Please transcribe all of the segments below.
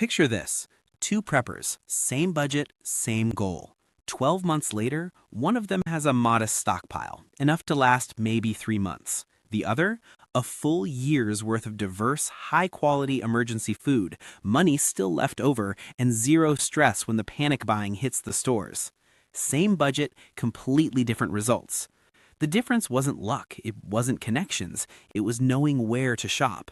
Picture this. Two preppers, same budget, same goal. 12 months later, one of them has a modest stockpile, enough to last maybe 3 months. The other, a full year's worth of diverse, high-quality emergency food, money still left over, and zero stress when the panic buying hits the stores. Same budget, completely different results. The difference wasn't luck, it wasn't connections, it was knowing where to shop.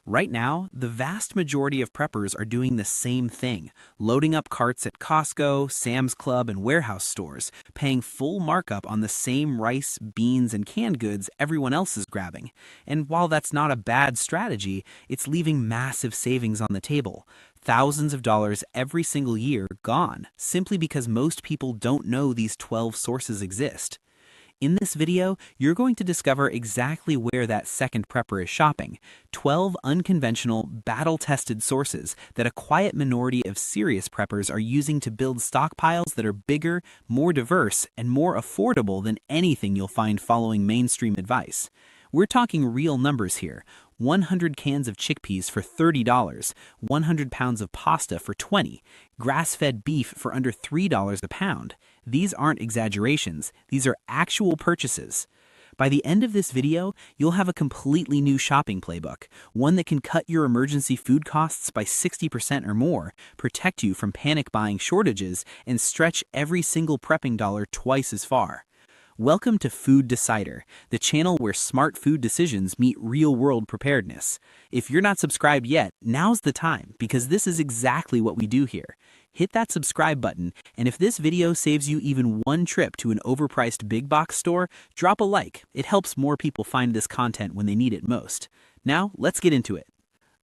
Right now, the vast majority of preppers are doing the same thing, loading up carts at Costco, Sam's Club, and warehouse stores, paying full markup on the same rice, beans, and canned goods everyone else is grabbing. And while that's not a bad strategy, it's leaving massive savings on the table. Thousands of dollars every single year gone, simply because most people don't know these 12 sources exist. In this video, you're going to discover exactly where that second prepper is shopping. 12 unconventional, battle-tested sources that a quiet minority of serious preppers are using to build stockpiles that are bigger, more diverse, and more affordable than anything you'll find following mainstream advice. We're talking real numbers here. 100 cans of chickpeas for $30, 100 pounds of pasta for $20, grass-fed beef for under $3 a pound. These aren't exaggerations, these are actual purchases. By the end of this video, you'll have a completely new shopping playbook, one that can cut your emergency food costs by 60% or more, protect you from panic buying shortages, and stretch every single prepping dollar twice as far. Welcome to Food Decider, the channel where smart food decisions meet real-world preparedness. If you're not subscribed yet, now's the time, because this is exactly what we do here. Hit that subscribe button, and if this video saves you even one trip to an overpriced big box store, drop a like. It helps more people find this content when they need it most. Now, let's get into it.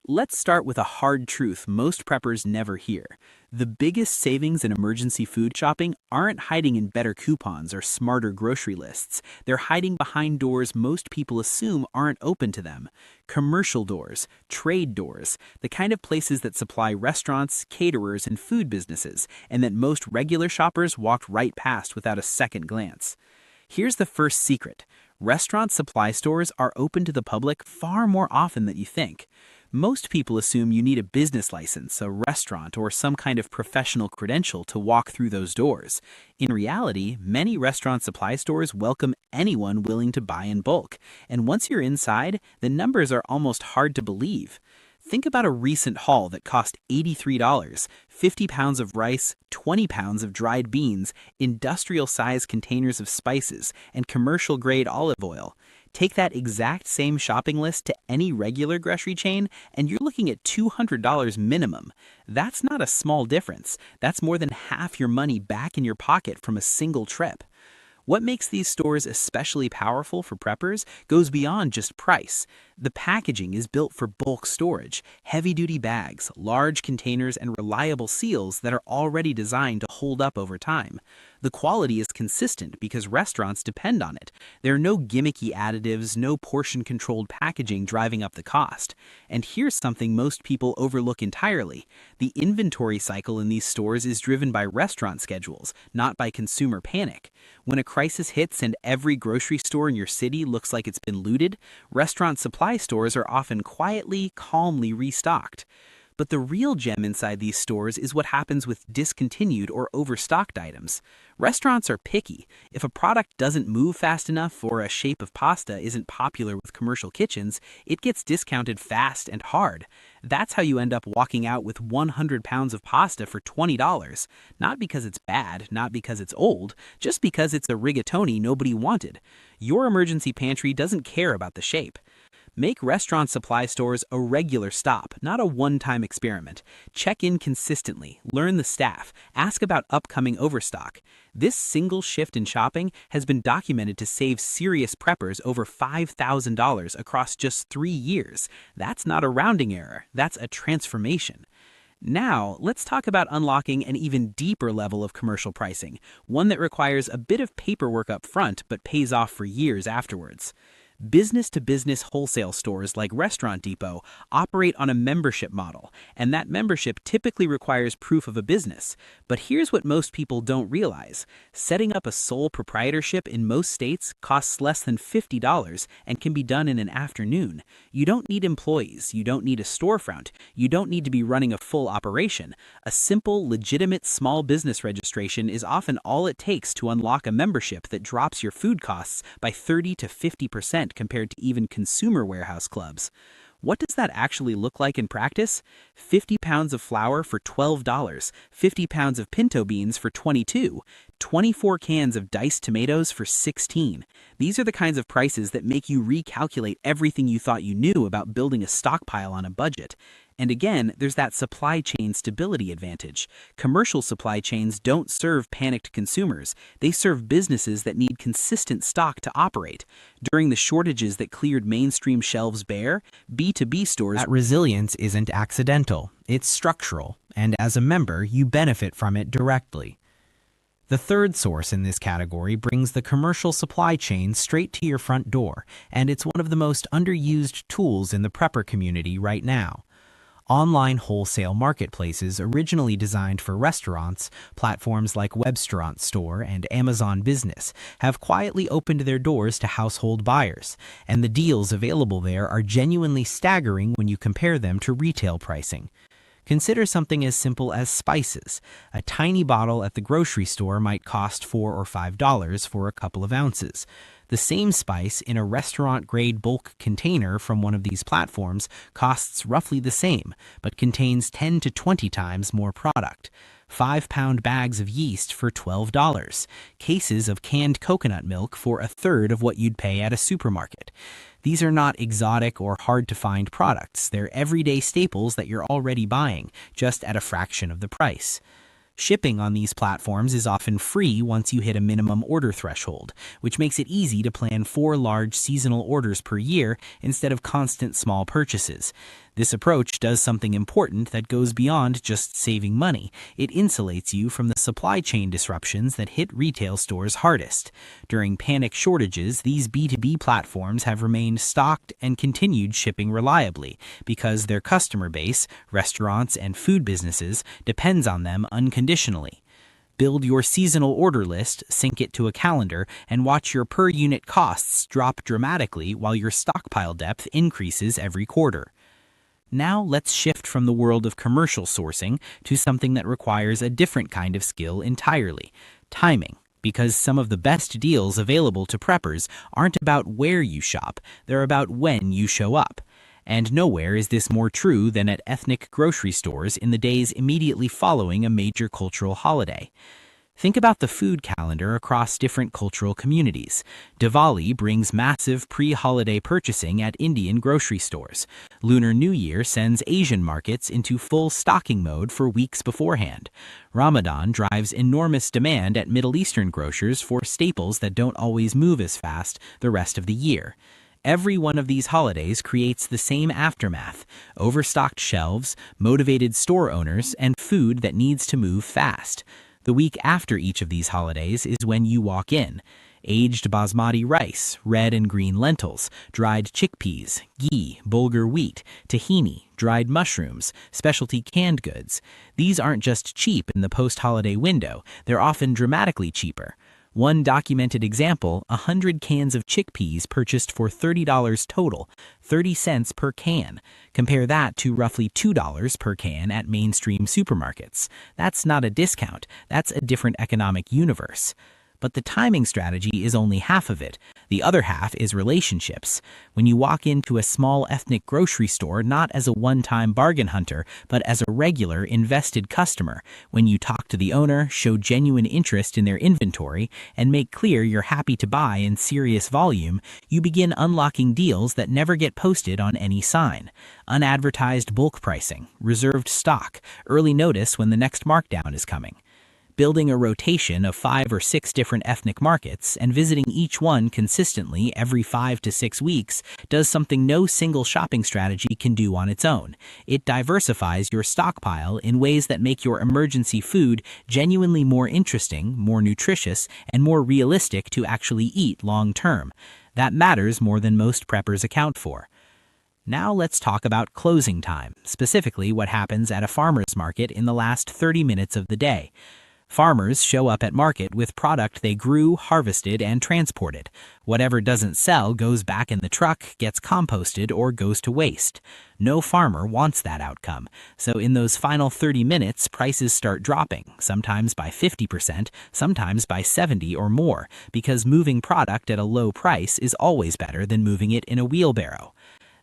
Let's start with a hard truth most preppers never hear. The biggest savings in emergency food shopping aren't hiding in better coupons or smarter grocery lists. They're hiding behind doors most people assume aren't open to them. Commercial doors, trade doors, the kind of places that supply restaurants, caterers, and food businesses, and that most regular shoppers walked right past without a second glance. Here's the first secret. Restaurant supply stores are open to the public far more often than you think. Most people assume you need a business license, a restaurant, or some kind of professional credential to walk through those doors. In reality, many restaurant supply stores welcome anyone willing to buy in bulk. And once you're inside, the numbers are almost hard to believe. Think about a recent haul that cost $83, 50 pounds of rice, 20 pounds of dried beans, industrial-sized containers of spices, and commercial-grade olive oil. Take that exact same shopping list to any regular grocery chain, and you're looking at $200 minimum. That's not a small difference. That's more than half your money back in your pocket from a single trip. What makes these stores especially powerful for preppers goes beyond just price. The packaging is built for bulk storage, heavy-duty bags, large containers, and reliable seals that are already designed to hold up over time. The quality is consistent because restaurants depend on it. There are no gimmicky additives, no portion-controlled packaging driving up the cost. And here's something most people overlook entirely. The inventory cycle in these stores is driven by restaurant schedules, not by consumer panic. When a crisis hits and every grocery store in your city looks like it's been looted, restaurant supply stores are often quietly, calmly restocked. But the real gem inside these stores is what happens with discontinued or overstocked items. Restaurants are picky. If a product doesn't move fast enough or a shape of pasta isn't popular with commercial kitchens, it gets discounted fast and hard. That's how you end up walking out with 100 pounds of pasta for $20. Not because it's bad, not because it's old, just because it's a rigatoni nobody wanted. Your emergency pantry doesn't care about the shape. Make restaurant supply stores a regular stop, not a one-time experiment. Check in consistently, learn the staff, ask about upcoming overstock. This single shift in shopping has been documented to save serious preppers over $5,000 across just 3 years. That's not a rounding error, that's a transformation. Now, let's talk about unlocking an even deeper level of commercial pricing, one that requires a bit of paperwork up front but pays off for years afterwards. Business-to-business wholesale stores like Restaurant Depot operate on a membership model, and that membership typically requires proof of a business. But here's what most people don't realize. Setting up a sole proprietorship in most states costs less than $50 and can be done in an afternoon. You don't need employees, you don't need a storefront, you don't need to be running a full operation. A simple, legitimate small business registration is often all it takes to unlock a membership that drops your food costs by 30 to 50% compared to even consumer warehouse clubs. What does that actually look like in practice? 50 pounds of flour for $12, 50 pounds of pinto beans for $22, 24 cans of diced tomatoes for $16. These are the kinds of prices that make you recalculate everything you thought you knew about building a stockpile on a budget. And again, there's that supply chain stability advantage. Commercial supply chains don't serve panicked consumers. They serve businesses that need consistent stock to operate. During the shortages that cleared mainstream shelves bare, B2B stores... That resilience isn't accidental, it's structural, and as a member, you benefit from it directly. The third source in this category brings the commercial supply chain straight to your front door, and it's one of the most underused tools in the prepper community right now. Online wholesale marketplaces originally designed for restaurants, platforms like Webstaurant Store and Amazon Business have quietly opened their doors to household buyers, and the deals available there are genuinely staggering when you compare them to retail pricing. Consider something as simple as spices. A tiny bottle at the grocery store might cost $4 or $5 for a couple of ounces. The same spice in a restaurant-grade bulk container from one of these platforms costs roughly the same, but contains 10 to 20 times more product. 5-pound bags of yeast for $12. Cases of canned coconut milk for a third of what you'd pay at a supermarket. These are not exotic or hard-to-find products. They're everyday staples that you're already buying, just at a fraction of the price. Shipping on these platforms is often free once you hit a minimum order threshold, which makes it easy to plan 4 large seasonal orders per year instead of constant small purchases. This approach does something important that goes beyond just saving money. It insulates you from the supply chain disruptions that hit retail stores hardest. During panic shortages, these B2B platforms have remained stocked and continued shipping reliably because their customer base, restaurants and food businesses, depends on them unconditionally. Build your seasonal order list, sync it to a calendar, and watch your per-unit costs drop dramatically while your stockpile depth increases every quarter. Now let's shift from the world of commercial sourcing to something that requires a different kind of skill entirely: timing. Because some of the best deals available to preppers aren't about where you shop, they're about when you show up. And nowhere is this more true than at ethnic grocery stores in the days immediately following a major cultural holiday. Think about the food calendar across different cultural communities. Diwali brings massive pre-holiday purchasing at Indian grocery stores. Lunar New Year sends Asian markets into full stocking mode for weeks beforehand. Ramadan drives enormous demand at Middle Eastern grocers for staples that don't always move as fast the rest of the year. Every one of these holidays creates the same aftermath: overstocked shelves, motivated store owners, and food that needs to move fast. The week after each of these holidays is when you walk in. Aged basmati rice, red and green lentils, dried chickpeas, ghee, bulgur wheat, tahini, dried mushrooms, specialty canned goods. These aren't just cheap in the post-holiday window, they're often dramatically cheaper. One documented example: 100 cans of chickpeas purchased for $30 total, 30 cents per can. Compare that to roughly $2 per can at mainstream supermarkets. That's not a discount, that's a different economic universe. But the timing strategy is only half of it. The other half is relationships. When you walk into a small ethnic grocery store not as a one-time bargain hunter, but as a regular, invested customer, when you talk to the owner, show genuine interest in their inventory, and make clear you're happy to buy in serious volume, you begin unlocking deals that never get posted on any sign. Unadvertised bulk pricing, reserved stock, early notice when the next markdown is coming. Building a rotation of 5 or 6 different ethnic markets and visiting each one consistently every 5 to 6 weeks does something no single shopping strategy can do on its own. It diversifies your stockpile in ways that make your emergency food genuinely more interesting, more nutritious, and more realistic to actually eat long term. That matters more than most preppers account for. Now let's talk about closing time, specifically what happens at a farmer's market in the last 30 minutes of the day. Farmers show up at market with product they grew, harvested, and transported. Whatever doesn't sell goes back in the truck, gets composted, or goes to waste. No farmer wants that outcome. So in those final 30 minutes, prices start dropping, sometimes by 50%, sometimes by 70 or more, because moving product at a low price is always better than moving it in a wheelbarrow.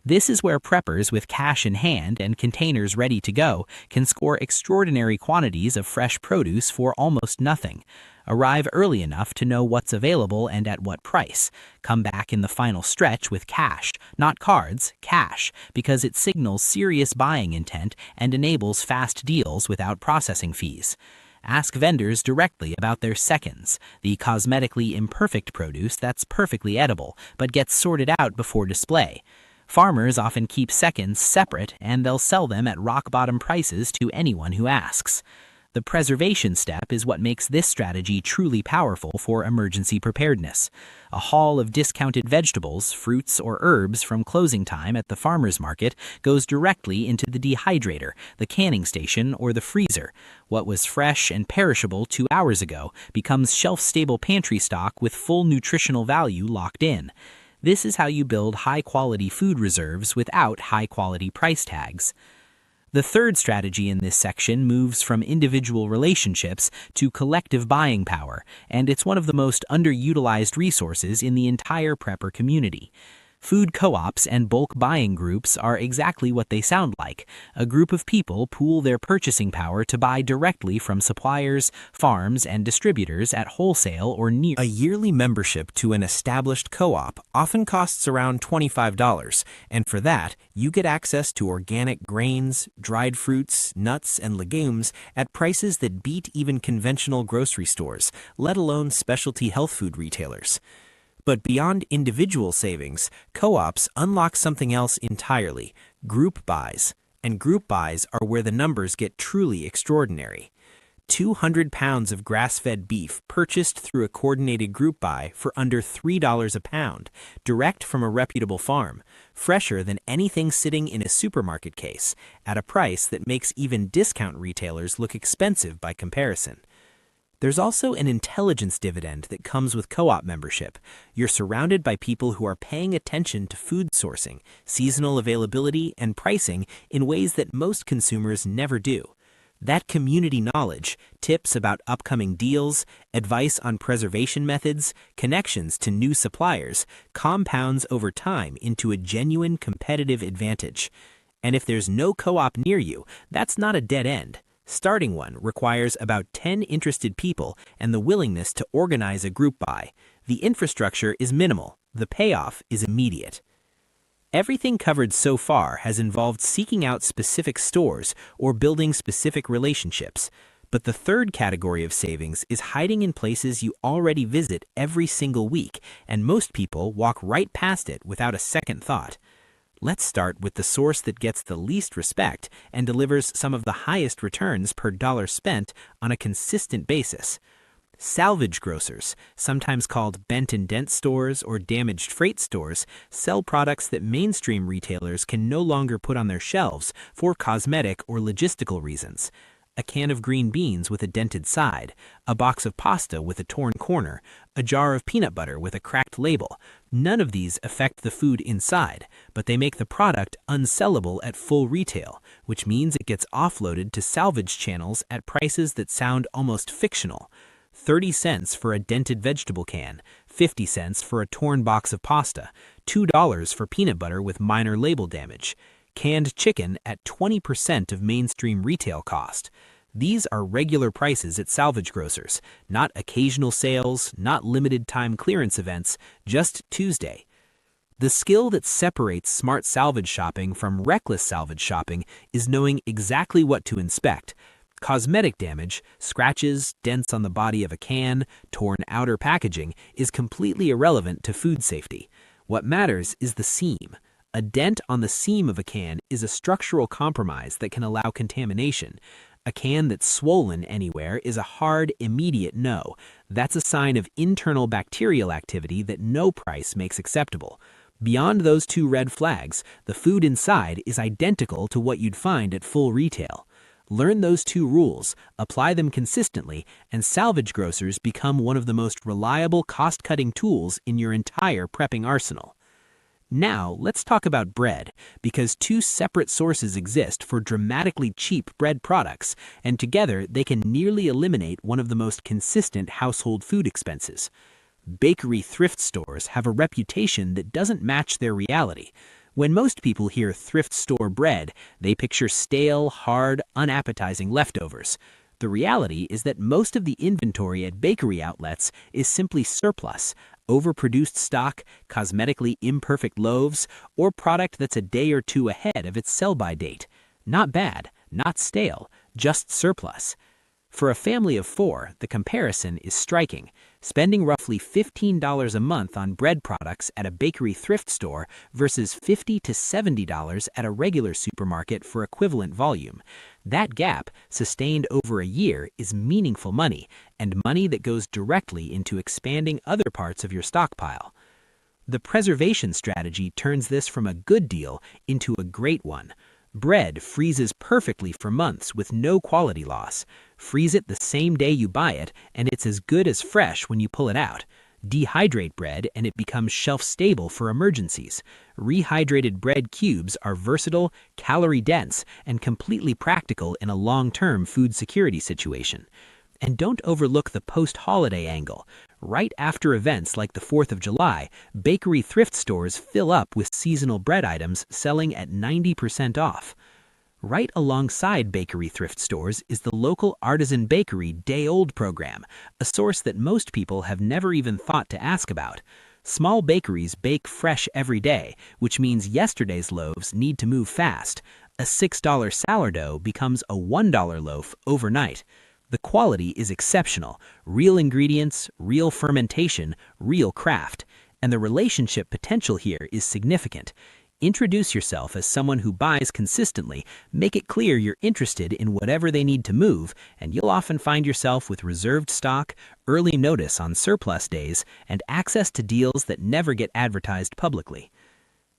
This is where preppers with cash in hand and containers ready to go can score extraordinary quantities of fresh produce for almost nothing. Arrive early enough to know what's available and at what price. Come back in the final stretch with cash, not cards, cash, because it signals serious buying intent and enables fast deals without processing fees. Ask vendors directly about their seconds, the cosmetically imperfect produce that's perfectly edible but gets sorted out before display. Farmers often keep seconds separate, and they'll sell them at rock-bottom prices to anyone who asks. The preservation step is what makes this strategy truly powerful for emergency preparedness. A haul of discounted vegetables, fruits, or herbs from closing time at the farmer's market goes directly into the dehydrator, the canning station, or the freezer. What was fresh and perishable 2 hours ago becomes shelf-stable pantry stock with full nutritional value locked in. This is how you build high-quality food reserves without high-quality price tags. The third strategy in this section moves from individual relationships to collective buying power, and it's one of the most underutilized resources in the entire prepper community. Food co-ops and bulk buying groups are exactly what they sound like. A group of people pool their purchasing power to buy directly from suppliers, farms, and distributors at wholesale or near. A yearly membership to an established co-op often costs around $25, and for that, you get access to organic grains, dried fruits, nuts, and legumes at prices that beat even conventional grocery stores, let alone specialty health food retailers. But beyond individual savings, co-ops unlock something else entirely: group buys. And group buys are where the numbers get truly extraordinary. 200 pounds of grass-fed beef purchased through a coordinated group buy for under $3 a pound, direct from a reputable farm, fresher than anything sitting in a supermarket case, at a price that makes even discount retailers look expensive by comparison. There's also an intelligence dividend that comes with co-op membership. You're surrounded by people who are paying attention to food sourcing, seasonal availability, and pricing in ways that most consumers never do. That community knowledge, tips about upcoming deals, advice on preservation methods, connections to new suppliers, compounds over time into a genuine competitive advantage. And if there's no co-op near you, that's not a dead end. Starting one requires about 10 interested people and the willingness to organize a group buy. The infrastructure is minimal. The payoff is immediate. Everything covered so far has involved seeking out specific stores or building specific relationships. But the third category of savings is hiding in places you already visit every single week, and most people walk right past it without a second thought. Let's start with the source that gets the least respect and delivers some of the highest returns per dollar spent on a consistent basis. Salvage grocers, sometimes called bent and dent stores or damaged freight stores, sell products that mainstream retailers can no longer put on their shelves for cosmetic or logistical reasons. A can of green beans with a dented side, a box of pasta with a torn corner, a jar of peanut butter with a cracked label. None of these affect the food inside, but they make the product unsellable at full retail, which means it gets offloaded to salvage channels at prices that sound almost fictional. 30 cents for a dented vegetable can, 50 cents for a torn box of pasta, $2 for peanut butter with minor label damage. Canned chicken at 20% of mainstream retail cost. These are regular prices at salvage grocers, not occasional sales, not limited time clearance events, just Tuesday. The skill that separates smart salvage shopping from reckless salvage shopping is knowing exactly what to inspect. Cosmetic damage, scratches, dents on the body of a can, torn outer packaging, is completely irrelevant to food safety. What matters is the seam. A dent on the seam of a can is a structural compromise that can allow contamination. A can that's swollen anywhere is a hard, immediate no. That's a sign of internal bacterial activity that no price makes acceptable. Beyond those two red flags, the food inside is identical to what you'd find at full retail. Learn those two rules, apply them consistently, and salvage grocers become one of the most reliable cost-cutting tools in your entire prepping arsenal. Now, let's talk about bread, because two separate sources exist for dramatically cheap bread products, and together they can nearly eliminate one of the most consistent household food expenses. Bakery thrift stores have a reputation that doesn't match their reality. When most people hear thrift store bread, they picture stale, hard, unappetizing leftovers. The reality is that most of the inventory at bakery outlets is simply surplus, overproduced stock, cosmetically imperfect loaves, or product that's a day or two ahead of its sell-by date. Not bad, not stale, just surplus. For a family of 4, the comparison is striking. Spending roughly $15 a month on bread products at a bakery thrift store versus $50 to $70 at a regular supermarket for equivalent volume. That gap, sustained over a year, is meaningful money, and money that goes directly into expanding other parts of your stockpile. The preservation strategy turns this from a good deal into a great one. Bread freezes perfectly for months with no quality loss. Freeze it the same day you buy it, and it's as good as fresh when you pull it out. Dehydrate bread, and it becomes shelf-stable for emergencies. Rehydrated bread cubes are versatile, calorie-dense, and completely practical in a long-term food security situation. And don't overlook the post-holiday angle. Right after events like the 4th of July, bakery thrift stores fill up with seasonal bread items selling at 90% off. Right alongside bakery thrift stores is the local artisan bakery day-old program, a source that most people have never even thought to ask about. Small bakeries bake fresh every day, which means yesterday's loaves need to move fast. A $6 sourdough becomes a $1 loaf overnight. The quality is exceptional. Real ingredients, real fermentation, real craft. And the relationship potential here is significant. Introduce yourself as someone who buys consistently, make it clear you're interested in whatever they need to move, and you'll often find yourself with reserved stock, early notice on surplus days, and access to deals that never get advertised publicly.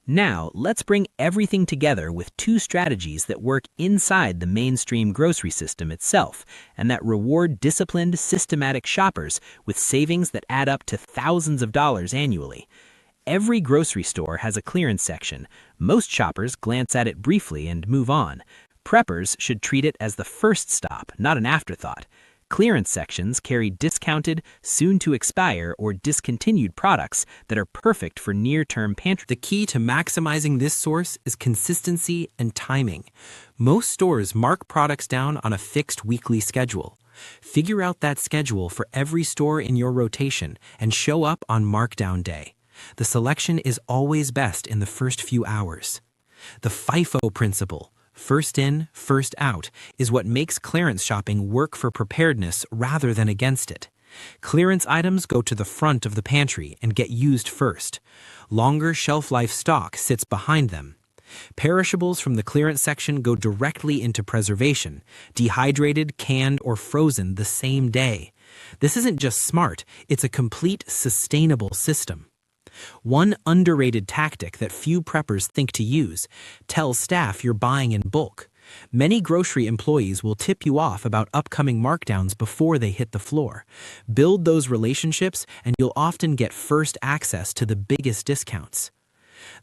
Now, let's bring everything together with two strategies that work inside the mainstream grocery system itself, and that reward disciplined, systematic shoppers with savings that add up to thousands of dollars annually. Every grocery store has a clearance section. Most shoppers glance at it briefly and move on. Preppers should treat it as the first stop, not an afterthought. Clearance sections carry discounted, soon-to-expire, or discontinued products that are perfect for near-term pantry. The key to maximizing this source is consistency and timing. Most stores mark products down on a fixed weekly schedule. Figure out that schedule for every store in your rotation and show up on markdown day. The selection is always best in the first few hours. The FIFO principle, first in, first out, is what makes clearance shopping work for preparedness rather than against it. Clearance items go to the front of the pantry and get used first. Longer shelf life stock sits behind them. Perishables from the clearance section go directly into preservation, dehydrated, canned, or frozen the same day. This isn't just smart, it's a complete sustainable system. One underrated tactic that few preppers think to use: tell staff you're buying in bulk. Many grocery employees will tip you off about upcoming markdowns before they hit the floor. Build those relationships and you'll often get first access to the biggest discounts.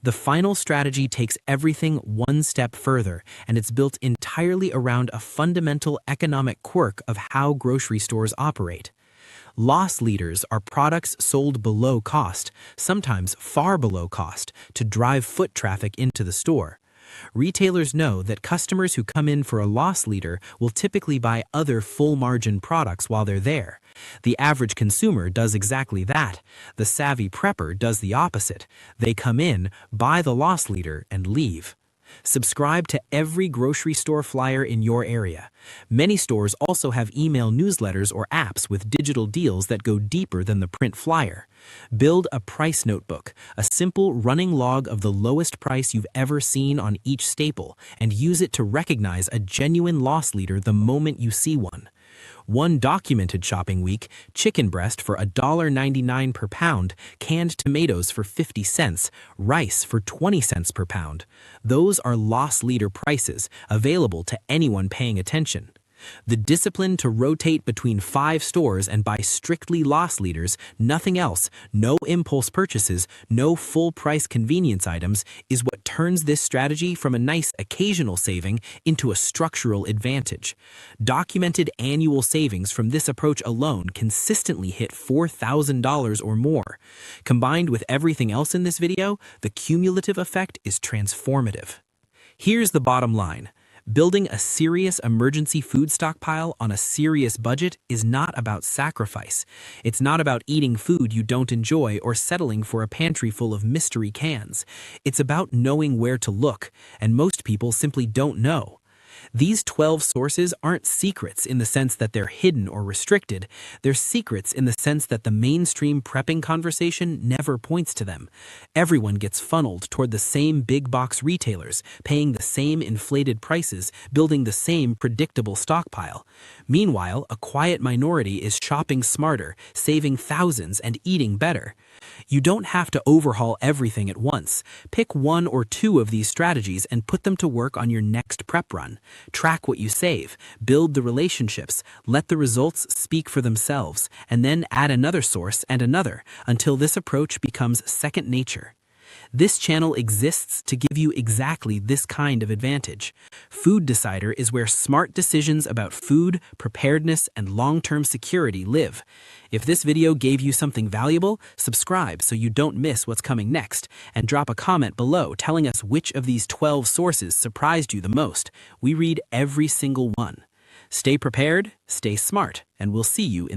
The final strategy takes everything one step further, and it's built entirely around a fundamental economic quirk of how grocery stores operate. Loss leaders are products sold below cost, sometimes far below cost, to drive foot traffic into the store. Retailers know that customers who come in for a loss leader will typically buy other full-margin products while they're there. The average consumer does exactly that. The savvy prepper does the opposite. They come in, buy the loss leader, and leave. Subscribe to every grocery store flyer in your area. Many stores also have email newsletters or apps with digital deals that go deeper than the print flyer. Build a price notebook, a simple running log of the lowest price you've ever seen on each staple, and use it to recognize a genuine loss leader the moment you see one. One documented shopping week, chicken breast for $1.99 per pound, canned tomatoes for 50 cents, rice for 20 cents per pound. Those are loss leader prices, available to anyone paying attention. The discipline to rotate between 5 stores and buy strictly loss leaders, nothing else, no impulse purchases, no full-price convenience items, is what turns this strategy from a nice occasional saving into a structural advantage. Documented annual savings from this approach alone consistently hit $4,000 or more. Combined with everything else in this video, the cumulative effect is transformative. Here's the bottom line. Building a serious emergency food stockpile on a serious budget is not about sacrifice. It's not about eating food you don't enjoy or settling for a pantry full of mystery cans. It's about knowing where to look, and most people simply don't know. These 12 sources aren't secrets in the sense that they're hidden or restricted. They're secrets in the sense that the mainstream prepping conversation never points to them. Everyone gets funneled toward the same big box retailers, paying the same inflated prices, building the same predictable stockpile. Meanwhile, a quiet minority is shopping smarter, saving thousands, and eating better. You don't have to overhaul everything at once. Pick 1 or 2 of these strategies and put them to work on your next prep run. Track what you save, build the relationships, let the results speak for themselves, and then add another source and another until this approach becomes second nature. This channel exists to give you exactly this kind of advantage. Food Decider is where smart decisions about food, preparedness, and long-term security live. If this video gave you something valuable, subscribe so you don't miss what's coming next, and drop a comment below telling us which of these 12 sources surprised you the most. We read every single one. Stay prepared, stay smart, and we'll see you in